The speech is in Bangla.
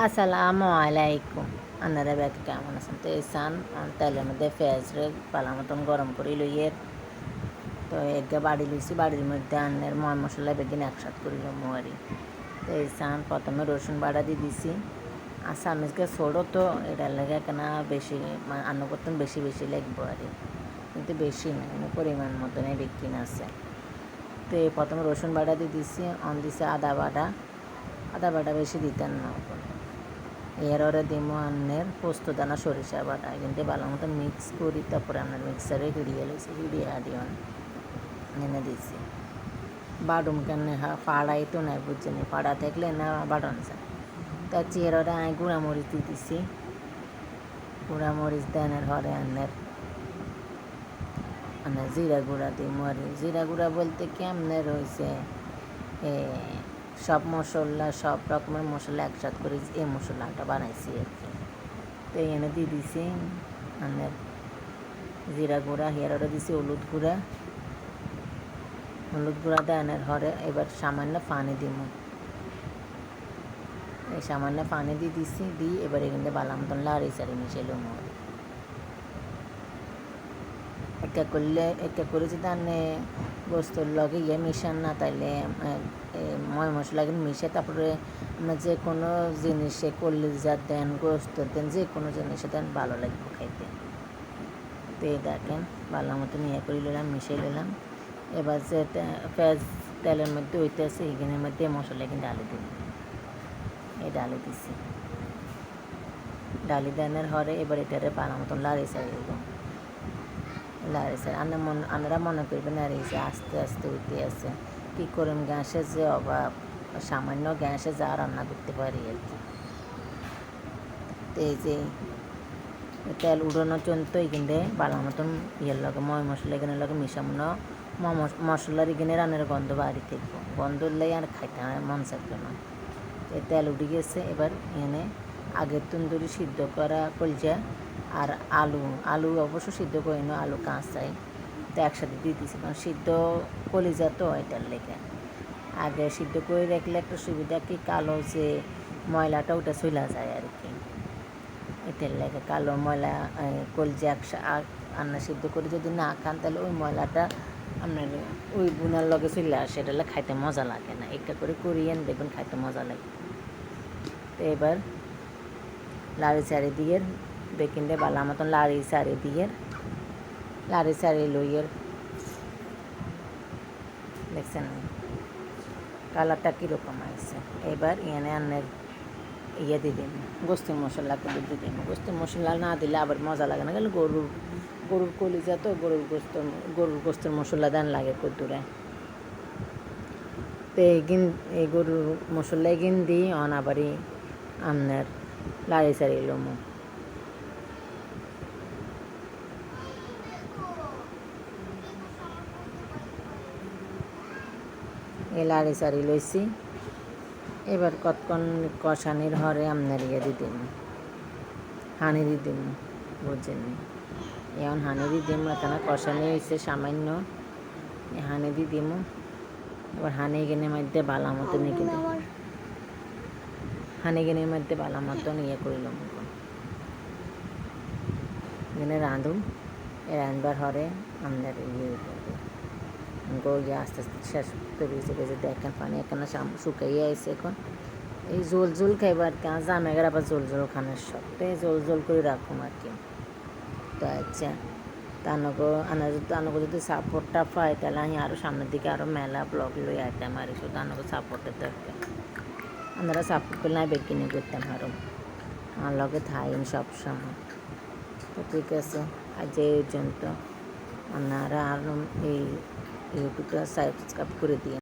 আসসালামু আলাইকুম। আপনারা ব্যাকে কেমন আছেন? তো এই সান তেলের মধ্যে পেঁয়াজ পালা মতন গরম করে লইয়ের তো এগে বাড়ি লইছি, বাড়ির মধ্যে আন্নের ময় মশলা বেগিন একসাথ করে লমু আরি। তো এই সান প্রথমে রসুন বাটা দিয়ে দিছি। আর চামিচকে ছোটো তো এটার লেগে কেন বেশি আন্ন করতেন বেশি বেশি লাগবো আরি, কিন্তু বেশি না, মানে পরিমাণ মতন বেকিন আছে। তো প্রথমে রসুন বাটা দিয়ে দিছি, অন দিছে আদা বাটা বেশি দিতেন না। এরপরে দিব আন্নের পোস্ত দানা সরিষা বাটা, কিন্তু ভালো মতো মিক্স করি, তারপরে আপনার মিক্সারে হিড়িয়ে লইছি, হিড়িয়ে হাডিয়ন এনে দিছি। বাডুম কেন ফাড়াই তো নাই, বুঝছেনি, ফাড়া থাকলে না বাটন যায়। তার চেয়ারে আমি গুঁড়ামরিচ দিয়ে দিছি। গুঁড়ামরিচ দেনের হরে আন্নের জিরা গুঁড়া দিব। আর জিরা গুঁড়া বলতে কি আপনার হয়েছে সব মশলা, সব রকমের মশলা একসাথে করে এই মশলাটা বানাইছি আর কি। তো এনে দিয়ে দিছি আপনার জিরা গুঁড়া, হেয়ারে দিছি হলুদ গুঁড়া দেওয়ার হরে এবার সামান্য পানি দিব। এই সামান্য পানি দিয়ে দিছি, দিই এবার এখানে বালা মতন লাড়ি চাড়ি মিশাইল একটা করে যদি আনে গোস্তর লগে মিশান না, তাইলে ময় মশলা কিন্তু মিশে তারপরে আপনার যে কোনো জিনিসে কলিজা দেন, গোস্ত দেন, যে কোনো জিনিসে দেন ভালো লাগবে খাইতে। তো এই দেখেন ভালো মতন করে নিলাম, মিশিয়ে নিলাম। এবার যে পেঁয়াজ তেলের মধ্যে হইতেছে, এইখানের মধ্যে মশলা কিন্তু ডালি দিন। এই ডালি দিছি, ডালি দেনের হরে এবার এটারে ভালো মতন লাড়ি চাই দিলাম। আপনারা মনে করবেন আর এই যে আস্তে আস্তে উঠতে আছে, কী করুন, গ্যাসের যে অভাব, সামান্য গ্যাসে যা রান্না করতে পারি আর কি। তো এই যে তেল উড়ানোর জন্য এখানে ভালো মতন লগে ময় মশলা এখানে লগে মিশানো, মশলার এখানে রান্নার গন্ধ বাড়ি থাকবো, গন্ধ উঠলেই আর খাইতে মন চাইবে না। এই তেল উঠে গেছে, এবার এখানে আগের তন্দুরি সিদ্ধ করা কলজা আর আলু অবশ্য সিদ্ধ করি না, আলু কাঁচাই তো একসাথে দিয়ে দিছি, কারণ সিদ্ধ কলিজা তো এটার লেগে আগে সিদ্ধ করে রাখলে একটা সুবিধা কি, কালো যে ময়লাটা ওটা চলে যায় আর কি। এটার লেগে কালো ময়লা কলজা রান্না সিদ্ধ করে যদি না খান, তাহলে ওই ময়লাটা আপনার ওই বুনার লগে চলে আসে, এটা খাইতে মজা লাগে না। একটা করে করিয়েন, দেখবেন খাইতে মজা লাগে। তো এবার লাড়ি চারি দিয়ে বেকিংটা ভালো মতন লাড়ি চারি লইয়ের দেখছেন কালারটা কীরকম আসছে। এবার এনে আনের দিয়ে দিন, গোস্তের মশলা করে দিয়ে দিন। গোস্তের মশলা না দিলে আবার মজা লাগে না, গেলে গরুর কলিজা তো গরুর গোস্তের মশলা দেন লাগে কদ্দুরে। তো এই গরুর মশলা দিই আবারই আপনার লাড়ি চাড়ি লমো। এই লাড়ি চাড়ি লইছি। এবার কতক্ষণ কষানির হরে আপনার দিয়ে দিন, হানি দিয়ে দিন, বুঝছেন। এখন হানি দিয়ে দিম, কেন কষানি হয়েছে সামান্য, হানি দিয়ে দিম। এবার হানি গেনের মধ্যে ভালো মতন হানি গেনের মধ্যে ভালো মতন করিলাম, এখানে রাঁধুন। রাঁধবার হরে আপনার আস্তে আস্তে শেষ করে গেছে। দেখেন পানি এখানে শুকাইয়ে আসছে। এখন এই জোল খাইবার আর কি, জামেগার আবার জোল খানোর শখ, তো এই জোল করে রাখুন আর কি। তো আচ্ছা, তানগো যদি সাপোর্টটা পাই, তাহলে আমি আরও সামনের দিকে আরও মেলা ব্লগ লই আইতাম আর শুধু আনগো সাপোর্টের দরকার। আপনারা সাপোর্ট করলে আমি বেকিনি করতাম আরও, আমার লগে থাইন সবসময়। তো ঠিক আছে, আজ এই পর্যন্ত। আপনারা আরও এই ইউটিউবটা সাবস্ক্রাইব করে দিন।